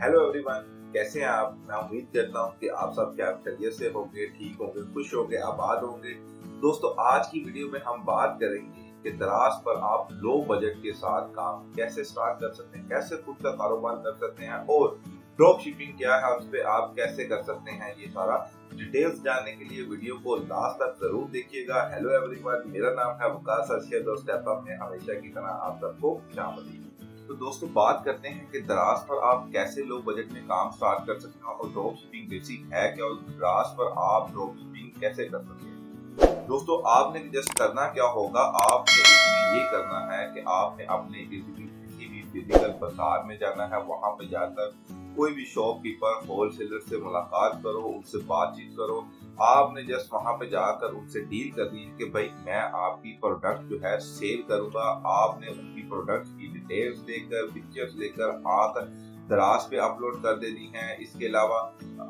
Hello everyone, कैसे हैं आप। मैं उम्मीद करता हूं कि आप सब क्या खैरियत से होंगे, ठीक होंगे, खुश होंगे, आबाद होंगे। दोस्तों, आज की वीडियो में हम बात करेंगे कि दराज पर आप लो बजट के साथ काम कैसे स्टार्ट कर सकते हैं, कैसे खुद का कारोबार कर सकते हैं और ड्रॉप शिपिंग क्या है, उस पर आप कैसे कर सकते हैं। ये सारा डिटेल्स जानने के लिए वीडियो को लास्ट तक जरूर देखिएगा। हेलो एवरीवन, मेरा नाम है वकास अर्शद और स्टेपअप में हमेशा की तरह आप सबको शामिल। तो दोस्तों, बात करते हैं कि दराज पर आप कैसे लो बजट में काम स्टार्ट कर सकते हैं और ड्रॉप शिपिंग बेसिक है क्या और दराज पर आप ड्रॉप शिपिंग कैसे कर सकते हैं। दोस्तों, आपने जस्ट करना क्या होगा, आपने इसमें ये करना है कि आपने अपने किसी भी फिजिकल बाजार में जाना है। वहां पे जाकर कोई भी शॉपकीपर, होलसेलर से मुलाकात करो, उनसे बातचीत करो। आपने जस्ट वहां पे जाकर उनसे डील करनी है कि भाई मैं आपकी प्रोडक्ट जो है सेल करूंगा। आपने उनकी प्रोडक्ट की डिटेल्स लेकर, पिक्चर्स लेकर आकर दराज पे अपलोड कर देनी है। इसके अलावा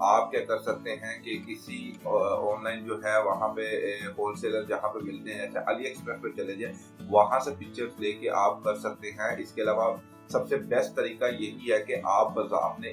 आप क्या कर सकते हैं कि किसी ऑनलाइन जो है वहां पे होलसेलर जहां पे मिलते हैं, जैसे अली एक्सप्रेस पे चले जाए, वहां से पिक्चर्स लेके आप कर सकते हैं। इसके अलावा सबसे बेस्ट तरीका यही है कि आप अपने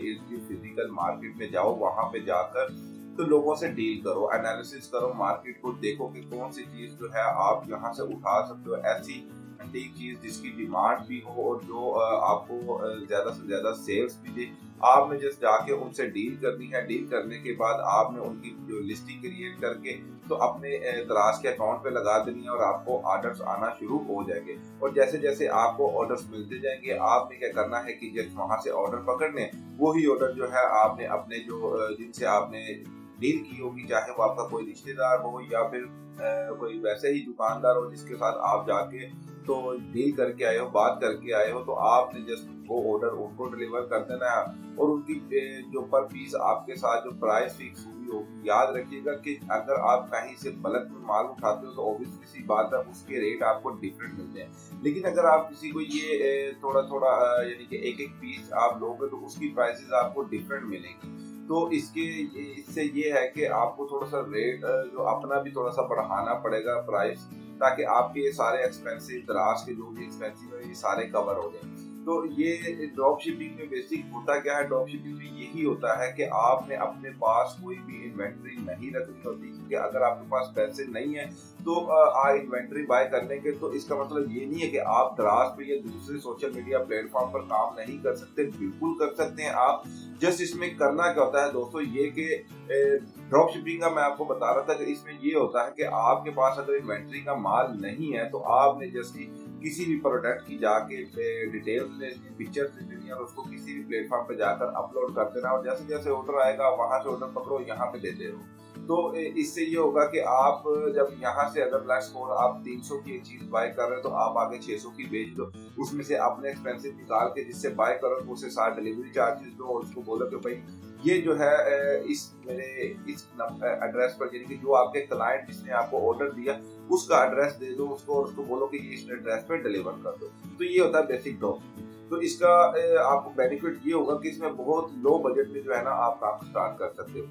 फिजिकल मार्केट में जाओ, वहां पे जाकर तो लोगों से डील करो, एनालिसिस करो, मार्केट को देखो कि कौन सी चीज जो है आप यहाँ से उठा सकते हो, ऐसी एक चीज जिसकी डिमांड भी हो और जो आपको ज्यादा से ज्यादा सेल्स भी दे। आपने जस्ट जाके उनसे डील करनी है। डील करने के बाद आपने उनकी जो लिस्टिंग क्रिएट करके तो अपने दराज के अकाउंट पे लगा देनी है और आपको ऑर्डर्स आना शुरू हो जाएंगे। और जैसे जैसे आपको ऑर्डर्स मिलते जाएंगे, आपने क्या करना है कि जस्ट वहां से ऑर्डर पकड़ने, वही ऑर्डर जो है आपने अपने जो जिनसे आपने डील की होगी, चाहे वो आपका कोई रिश्तेदार हो या फिर कोई वैसे ही दुकानदार हो जिसके साथ आप जाके तो डील करके आए हो, बात करके आए हो, तो आपने जस्ट वो ऑर्डर उनको डिलीवर कर देना है। और उनकी जो पर पीस आपके साथ जो प्राइस फिक्स हुई होगी, याद रखिएगा कि अगर आप कहीं से बल्क में माल उठाते हो तो ऑब्वियसली सी बात है उसके रेट आपको डिफरेंट मिलते हैं। लेकिन अगर आप किसी को ये थोड़ा थोड़ा यानी कि एक एक पीस आप लोगे तो उसकी प्राइसेस आपको डिफरेंट मिलेगी। तो इससे ये है कि आपको थोड़ा सा रेट जो अपना भी थोड़ा सा बढ़ाना पड़ेगा प्राइस, ताकि आपके ये सारे एक्सपेंसिव, दराज के जो भी एक्सपेंसिव है ये सारे कवर हो जाए। तो ये ड्रॉप शिपिंग में बेसिक होता क्या है, ड्रॉप शिपिंग में यही होता है कि आपने अपने पास कोई भी इन्वेंट्री नहीं रखनी होती, क्योंकि अगर आपके पास पैसे नहीं है तो इन्वेंट्री बाय करने के, तो इसका मतलब ये नहीं है कि आप दराज पे या दूसरे सोशल मीडिया प्लेटफॉर्म पर काम नहीं कर सकते, बिल्कुल कर सकते हैं आप। जस्ट इसमें करना क्या होता है दोस्तों, ये कि ड्रॉप शिपिंग का मैं आपको बता रहा था कि इसमें ये होता है कि आपके पास अगर इन्वेंट्री का माल नहीं है तो आपने जस्ट किसी भी प्रोडक्ट की जाके डिटेल्स लेनी, पिक्चर्स लेनी है और उसको किसी भी प्लेटफॉर्म पे जाकर अपलोड कर देना। और जैसे जैसे ऑर्डर आएगा वहां से ऑर्डर पकड़ो, यहाँ पे देते रहो। तो इससे ये होगा कि आप जब यहाँ से अगर लेट्स आप 300 की एक चीज बाय कर रहे हो तो आप आगे 600 की बेच दो, उसमें से अपने एक्सपेंसिव निकाल के जिससे बाय करो तो उसे साथ डिलीवरी चार्जेस दो और उसको बोलो कि भाई ये जो है इस एड्रेस पर, यानी कि जो आपके क्लाइंट जिसने आपको ऑर्डर दिया उसका एड्रेस दे दो उसको और उसको बोलो कि ये इस एड्रेस पे डिलीवर कर दो। तो ये होता है बेसिक ड्रॉप। तो इसका आपको बेनिफिट ये होगा कि इसमें बहुत लो बजट में जो है ना आप काम स्टार्ट कर सकते हो।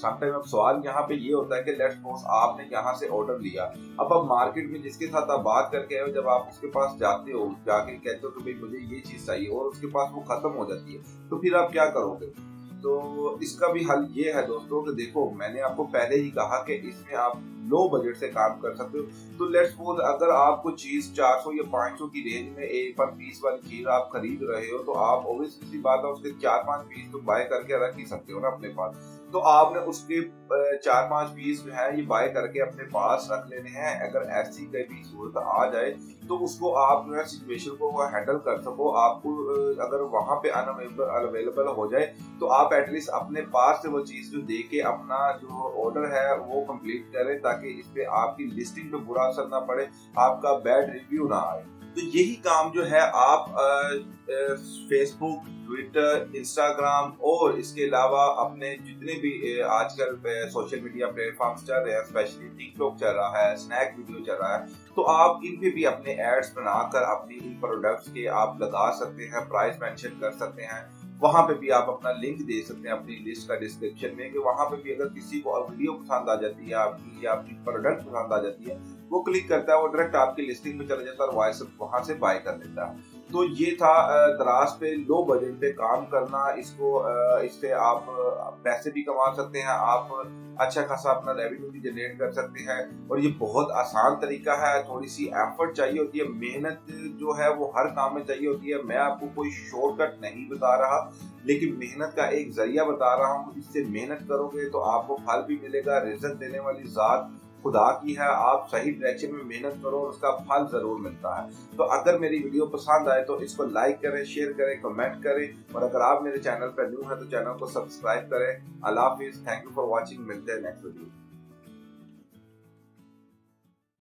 समटाइम अब सवाल यहाँ पे ये होता है कि लेट्स सपोज आपने यहाँ से ऑर्डर लिया, अब आप मार्केट में जिसके साथ आप बात करके आए हो, जब आप उसके पास जाते हो, जाके कहते हो कि भाई मुझे ये चीज चाहिए और उसके पास वो खत्म हो जाती है, तो फिर आप क्या करोगे। तो इसका भी हल ये है दोस्तों कि देखो, मैंने आपको पहले ही कहा कि इसमें आप लो बजट से काम कर सकते हो। तो लेट्स सपोज अगर आपको चीज 400 या 500 की रेंज में एक पर पीस वाली चीज आप खरीद रहे हो, तो आप ऑब्वियसली सी बात है उसके 4-5 पीस तो बाय करके रख ही सकते हो ना अपने पास। तो आपने उसके 4-5 पीस जो है ये बाय करके अपने पास रख लेने हैं। अगर ऐसी कभी सूरत आ जाए तो उसको आप जो है सिचुएशन को हैंडल कर सको। आपको अगर वहां पे अनअवेलेबल हो जाए तो आप एटलीस्ट अपने पास से वो चीज जो दे के अपना जो ऑर्डर है वो कंप्लीट करें, ताकि इस पे आपकी लिस्टिंग पे बुरा असर ना पड़े, आपका बैड रिव्यू ना आए। तो यही काम जो है आप फेसबुक, ट्विटर, इंस्टाग्राम और इसके अलावा अपने जितने भी आजकल सोशल मीडिया प्लेटफॉर्म्स चल रहे हैं, स्पेशली टिकटॉक चल रहा है, स्नैक वीडियो चल रहा है, तो आप इन पे भी अपने एड्स बनाकर अपनी इन प्रोडक्ट्स के आप लगा सकते हैं, प्राइस मेंशन कर सकते हैं। वहां पे भी आप अपना लिंक दे सकते हैं अपनी लिस्ट का डिस्क्रिप्शन में, कि वहां पे भी अगर किसी को वीडियो पसंद आ जाती है आपकी या आपकी प्रोडक्ट पसंद आ जाती है, वो क्लिक करता है, वो डायरेक्ट आपकी लिस्टिंग में चला जाता है और वहां से बाय कर लेता है। तो ये था दराज पे लो बजट पे काम करना। इससे आप पैसे भी कमा सकते हैं, आप अच्छा खासा अपना रेवेन्यू भी जनरेट कर सकते हैं और ये बहुत आसान तरीका है। थोड़ी सी एफर्ट चाहिए होती है, मेहनत जो है वो हर काम में चाहिए होती है। मैं आपको कोई शॉर्टकट नहीं बता रहा, लेकिन मेहनत का एक जरिया बता रहा हूँ। इससे मेहनत करोगे तो आपको फल भी मिलेगा। रिजल्ट देने वाली जात खुदा की है। आप सही डायरेक्शन में मेहनत करो और उसका फल जरूर मिलता है। तो अगर मेरी वीडियो पसंद आए तो इसको लाइक करें, शेयर करें, कमेंट करें और अगर आप मेरे चैनल पर न्यू हैं तो चैनल को सब्सक्राइब करें। अल्लाह हाफिज, थैंक यू फॉर वॉचिंग। मिलते हैं नेक्स्ट वीडियो।